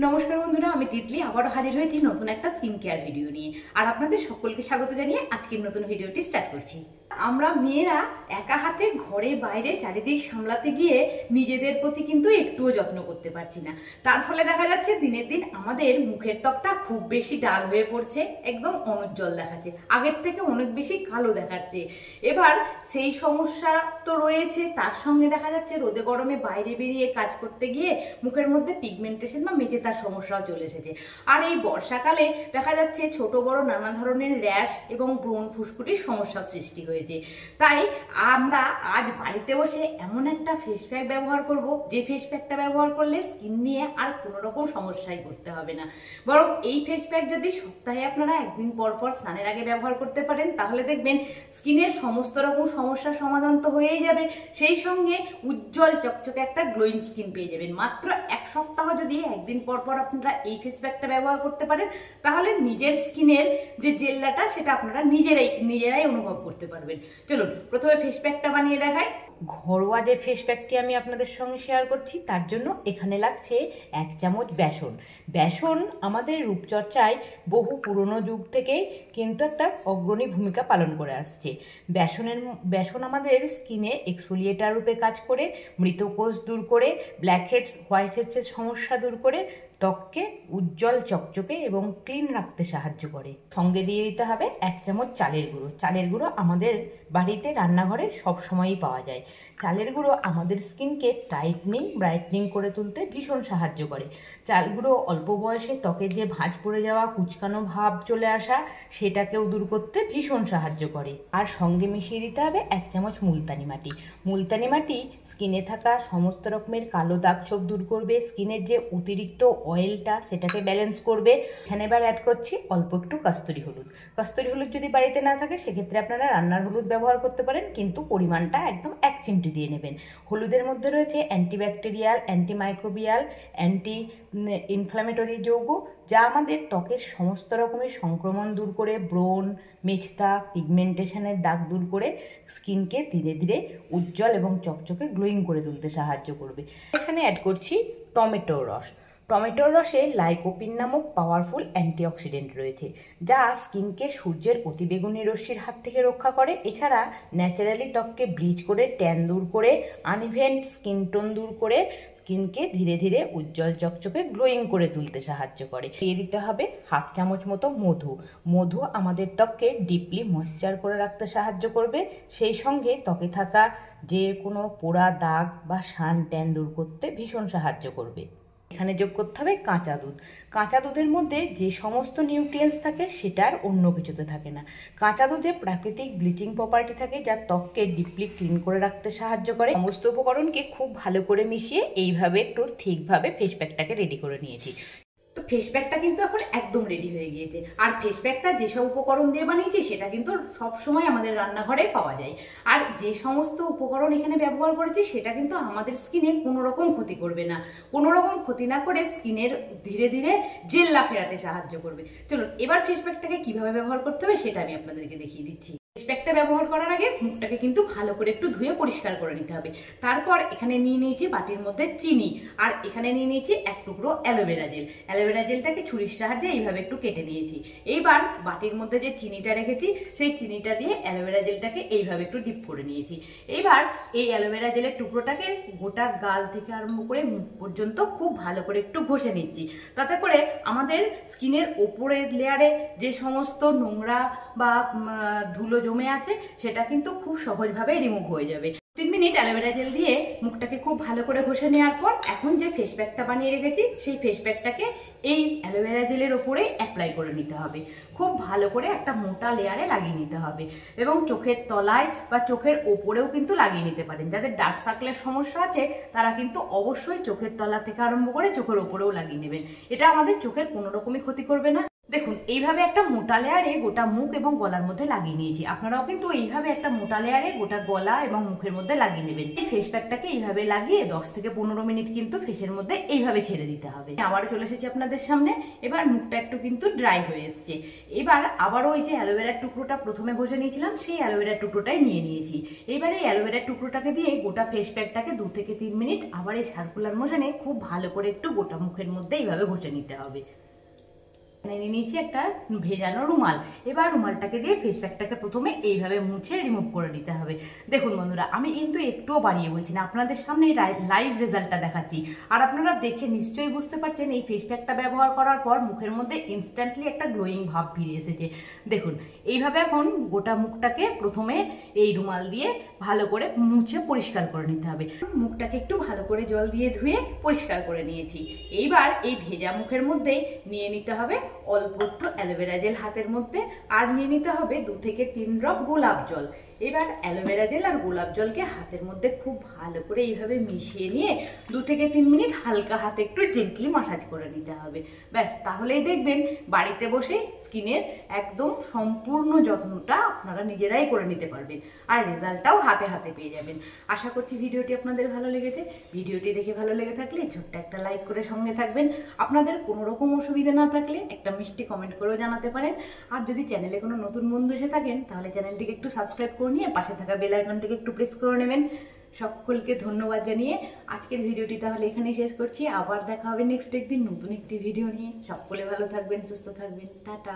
নমস্কার বন্ধুরা, আমি তিতলি আবারও হাজির হয়েছি নতুন একটা স্কিন কেয়ার ভিডিও নিয়ে। আর আপনাদের সকলকে স্বাগত জানিয়ে আজকের নতুন ভিডিওটি স্টার্ট করছি। আমরা মেয়েরা একা হাতে ঘরে বাইরে চারিদিক সামলাতে গিয়ে নিজেদের প্রতি কিন্তু একটুও যত্ন করতে পারছি না। তার ফলে দেখা যাচ্ছে দিনের দিন আমাদের মুখের ত্বকটা খুব বেশি ডাল হয়ে পড়ছে, একদম অনুজ্জ্বল দেখাচ্ছে, আগের থেকে অনেক বেশি কালো দেখাচ্ছে। এবার সেই সমস্যা তো রয়েছে, তার সঙ্গে দেখা যাচ্ছে রোদে গরমে বাইরে বেরিয়ে কাজ করতে গিয়ে মুখের মধ্যে পিগমেন্টেশন বা মেচে তার সমস্যাও চলে এসেছে। আর এই বর্ষাকালে দেখা যাচ্ছে ছোট বড় নানা ধরনের র্যাশ এবং ব্রণ ফুসকুটির সমস্যার সৃষ্টি হয়েছে। তাই আমরা আজ বাড়িতে বসে এমন একটা ফেস প্যাক ব্যবহার করব, যে ফেস প্যাকটা ব্যবহার করলে স্কিন নিয়ে আর কোনো রকম সমস্যাই করতে হবে না। বরং এই ফেস প্যাক যদি সপ্তাহে আপনারা একদিন পর পর স্নানের আগে ব্যবহার করতে পারেন, তাহলে দেখবেন স্কিনের সমস্ত রকম সমস্যার সমাধান তো হয়েই যাবে, সেই সঙ্গে উজ্জ্বল চকচকে একটা গ্লোয়িং স্কিন পেয়ে যাবেন। মাত্র এক সপ্তাহ যদি একদিন পর পর আপনারা এই ফেস প্যাকটা ব্যবহার করতে পারেন, তাহলে নিজের স্কিনের যে জেল্লাটা সেটা আপনারা নিজেরাই অনুভব করতে পারবেন। চলুন প্রথমে ফেস প্যাকটা বানিয়ে দেখাই। ঘরোয়া যে ফেস প্যাকটি আমি আপনাদের সঙ্গে শেয়ার করছি, তার জন্য এখানে লাগছে 1 চামচ বেসন। বেসন আমাদের রূপচর্চায় বহু পুরনো যুগ থেকেই কিন্তু একটা অগ্রণী ভূমিকা পালন করে আসছে। বেসন আমাদের স্কিনে এক্সফোলিয়েটার রূপে কাজ করে, মৃতকোষ দূর করে, ব্ল্যাক হেডস হোয়াইট হেডসের সমস্যা দূর করে ত্বককে উজ্জ্বল চকচকে এবং ক্লিন রাখতে সাহায্য করে। সঙ্গে দিয়ে দিতে হবে 1 চামচ চালের গুঁড়ো। চালের গুঁড়ো আমাদের বাড়িতে রান্নাঘরে সবসময়ই পাওয়া যায়। চালের গুঁড়ো আমাদের স্কিনকে টাইটনিং ব্রাইটনিং করে তুলতে ভীষণ সাহায্য করে। চাল গুঁড়ো অল্প বয়সে ত্বকে যে ভাঁজ পড়ে যাওয়া কুচকানো ভাব চলে আসা, সেটাকেও দূর করতে ভীষণ সাহায্য করে। আর সঙ্গে মিশিয়ে দিতে হবে 1 চামচ মুলতানি মাটি। মুলতানি মাটি স্কিনে থাকা সমস্ত রকমের কালো দাগ ছোপ দূর করবে, স্কিনের যে অতিরিক্ত অয়েলটা সেটাকে ব্যালেন্স করবে। এখানে এবার অ্যাড করছি অল্প একটু কাস্তুরি হলুদ। কাস্তুরি হলুদ যদি বাড়িতে না থাকে সেক্ষেত্রে আপনারা রান্নার হলুদ ব্যবহার করতে পারেন, কিন্তু পরিমাণটা একদম 1 চিমটি দিয়ে নেবেন। হলুদের মধ্যে রয়েছে অ্যান্টিব্যাকটেরিয়াল, অ্যান্টিমাইক্রোবিয়াল, অ্যান্টি ইনফ্ল্যামেটরি যৌগ, যা আমাদের ত্বকের সমস্ত রকমের সংক্রমণ দূর করে, ব্রণ মেচতা পিগমেন্টেশনের দাগ দূর করে স্কিনকে ধীরে ধীরে উজ্জ্বল এবং চকচকে গ্লোয়িং করে তুলতে সাহায্য করবে। এখানে অ্যাড করছি টমেটোর রস। টমেটোর রসে লাইকোপিন নামক পাওয়ারফুল অ্যান্টিঅক্সিডেন্ট রয়েছে, যা স্কিনকে সূর্যের অতিবেগুনি রশ্মির হাত থেকে রক্ষা করে। এছাড়া ন্যাচারালি ত্বককে ব্লিচ করে, ট্যান দূর করে, আনইভেন স্কিন টোন দূর করে স্কিনকে ধীরে ধীরে উজ্জ্বল চকচকে গ্লোয়িং করে তুলতে সাহায্য করে। দিয়ে দিতে হবে 1/2 চামচ মতো মধু। মধু আমাদের ত্বককে ডিপলি ময়েশ্চার করে রাখতে সাহায্য করবে, সেই সঙ্গে ত্বকে থাকা যে কোনো পোড়া দাগ বা সান ট্যান দূর করতে ভীষণ সাহায্য করবে। এখানে যোগ করতে হবে কাঁচা দুধ। কাঁচা দুধের মধ্যে যে সমস্ত নিউট্রিয়েন্টস থাকে সেটা আর অন্য কিছুতে থাকে না। কাঁচা দুধে প্রাকৃতিক ব্লিচিং প্রপার্টি থাকে, যা ত্বককে ডিপলি ক্লিন করে রাখতে সাহায্য করে। সমস্ত উপকরণকে খুব ভালো করে মিশিয়ে এইভাবে একটু ঠিকভাবে ফেস প্যাকটাকে রেডি করে নিয়েছি। তো ফেস প্যাকটা কিন্তু এখন একদম রেডি হয়ে গিয়েছে। আর ফেস প্যাকটা যেসব উপকরণ দিয়ে বানিয়েছি সেটা কিন্তু সবসময় আমাদের রান্নাঘরে পাওয়া যায়। আর যে সমস্ত উপকরণ এখানে ব্যবহার করেছি সেটা কিন্তু আমাদের স্কিনে কোনো রকম ক্ষতি করবে না। কোনো রকম ক্ষতি না করে স্কিনের ধীরে ধীরে জেল্লা ফেরাতে সাহায্য করবে। চলুন এবার ফেস প্যাকটাকে কিভাবে ব্যবহার করতে হবে সেটা আমি আপনাদেরকে দেখিয়ে দিচ্ছি। ফেস প্যাকটা ব্যবহার করার আগে মুখটাকে কিন্তু ভালো করে একটু ধুয়ে পরিষ্কার করে নিতে হবে। তারপর এখানে নিয়ে নিয়েছি বাটির মধ্যে চিনি, আর এখানে নিয়ে নিয়েছি 1 টুকরো অ্যালোভেরা জেল। অ্যালোভেরা জেলটাকে ছুরির সাহায্যে এইভাবে একটু কেটে নিয়েছি। এইবার বাটির মধ্যে যে চিনিটা রেখেছি সেই চিনিটা দিয়ে অ্যালোভেরা জেলটাকে এইভাবে একটু ডিপ করে নিয়েছি। এইবার এই অ্যালোভেরা জেলের টুকরোটাকে গোটা গাল থেকে আরম্ভ করে মুখ পর্যন্ত খুব ভালো করে একটু ঘষে নিচ্ছি, তাতে করে আমাদের স্কিনের ওপরের লেয়ারে যে সমস্ত নোংরা বা ধুলো জমে আছে সেটা কিন্তু খুব সহজভাবে রিমুভ হয়ে যাবে। 3 মিনিট অ্যালোভেরা জেল দিয়ে মুখটাকে খুব ভালো করে ঘষে নেওয়ার পর এখন যে ফেস প্যাকটা বানিয়ে রেখেছি সেই ফেস প্যাকটাকে এই অ্যালোভেরা জেলের ওপরে অ্যাপ্লাই করে নিতে হবে। খুব ভালো করে একটা মোটা লেয়ারে লাগিয়ে নিতে হবে, এবং চোখের তলায় বা চোখের ওপরেও কিন্তু লাগিয়ে নিতে পারেন। যাদের ডার্ক সার্কেলের সমস্যা আছে তারা কিন্তু অবশ্যই চোখের তলা থেকে আরম্ভ করে চোখের ওপরেও লাগিয়ে নেবেন। এটা আমাদের চোখের কোনো রকমই ক্ষতি করবে না। দেখুন এইভাবে একটা মোটা লেয়ারে গোটা মুখ এবং গলার মধ্যে লাগিয়ে নিয়েছি। আপনারাও কিন্তু এইভাবে একটা মোটা লেয়ারে গোটা গলা এবং মুখের মধ্যে লাগিয়ে নেবেন। এই ফেস প্যাকটাকে এইভাবে লাগিয়ে 10 থেকে 15 মিনিট কিন্তু ফেসের মধ্যে এইভাবে ছেড়ে দিতে হবে। আবারও চলে এসেছি আপনাদের সামনে। এবার মুখটা একটু কিন্তু ড্রাই হয়ে এসছে। এবার আবারও ওই যে অ্যালোভেরার টুকরোটা প্রথমে ঘষে নিয়েছিলাম, সেই অ্যালোভেরার টুকরোটাই নিয়ে নিয়েছি। এবারে এই অ্যালোভেরার টুকরোটাকে দিয়ে গোটা ফেস প্যাকটাকে 2 থেকে 3 মিনিট আবার এই সার্কুলার মোশনে খুব ভালো করে একটু গোটা মুখের মধ্যে এইভাবে ঘষে নিতে হবে। নিয়ে নিয়েছি একটা ভেজানো রুমাল। এবার রুমালটাকে দিয়ে ফেস প্যাকটাকে প্রথমে এইভাবে মুছে রিমুভ করে নিতে হবে। দেখুন বন্ধুরা, আমি কিন্তু একটুও বাড়িয়ে বলছি না, আপনাদের সামনে লাইভ রেজাল্টটা দেখাচ্ছি। আর আপনারা দেখে নিশ্চয়ই বুঝতে পারছেন এই ফেস প্যাকটা ব্যবহার করার পর মুখের মধ্যে ইনস্ট্যান্টলি একটা গ্লোয়িং ভাব ফিরে এসেছে। দেখুন এইভাবে এখন গোটা মুখটাকে প্রথমে এই রুমাল দিয়ে ভালো করে মুছে পরিষ্কার করে নিতে হবে। মুখটাকে একটু ভালো করে জল দিয়ে ধুয়ে পরিষ্কার করে নিয়েছি। এইবার এই ভেজা মুখের মধ্যেই নিয়ে নিতে হবে অল্প একটু অ্যালোভেরা জেল হাতের মধ্যে, আর নিয়ে নিতে হবে 2 থেকে 3 ড্রপ গোলাপ জল। এবার অ্যালোভেরা জেল আর গোলাপ জলকে হাতের মধ্যে খুব ভালো করে এইভাবে মিশিয়ে নিয়ে 2 থেকে 3 মিনিট হালকা হাতে একটু জেন্টলি মাসাজ করে নিতে হবে। ব্যাস, তাহলেই দেখবেন বাড়িতে বসে স্কিনের একদম সম্পূর্ণ যত্নটা আপনারা নিজেরাই করে নিতে পারবেন, আর রেজাল্টটাও হাতে হাতে পেয়ে যাবেন। আশা করছি ভিডিওটি আপনাদের ভালো লেগেছে। ভিডিওটি দেখে ভালো লেগে থাকলে ছোট্ট একটা লাইক করে সঙ্গে থাকবেন। আপনাদের কোনো রকম অসুবিধা না থাকলে একটা মিষ্টি কমেন্ট করেও জানাতে পারেন। আর যদি চ্যানেলে কোনো নতুন বন্ধু এসে থাকেন তাহলে চ্যানেলটিকে একটু সাবস্ক্রাইব করে নিয়ে পাশে থাকা বেল আইকনটিকে একটু প্রেস করে নেবেন। সকলকে ধন্যবাদ জানিয়ে আজকের ভিডিওটি তাহলে এখানেই শেষ করছি। আবার দেখা হবে নেক্সট একদিন নতুন একটি ভিডিও নিয়ে। সকলে ভালো থাকবেন, সুস্থ থাকবেন। টাটা।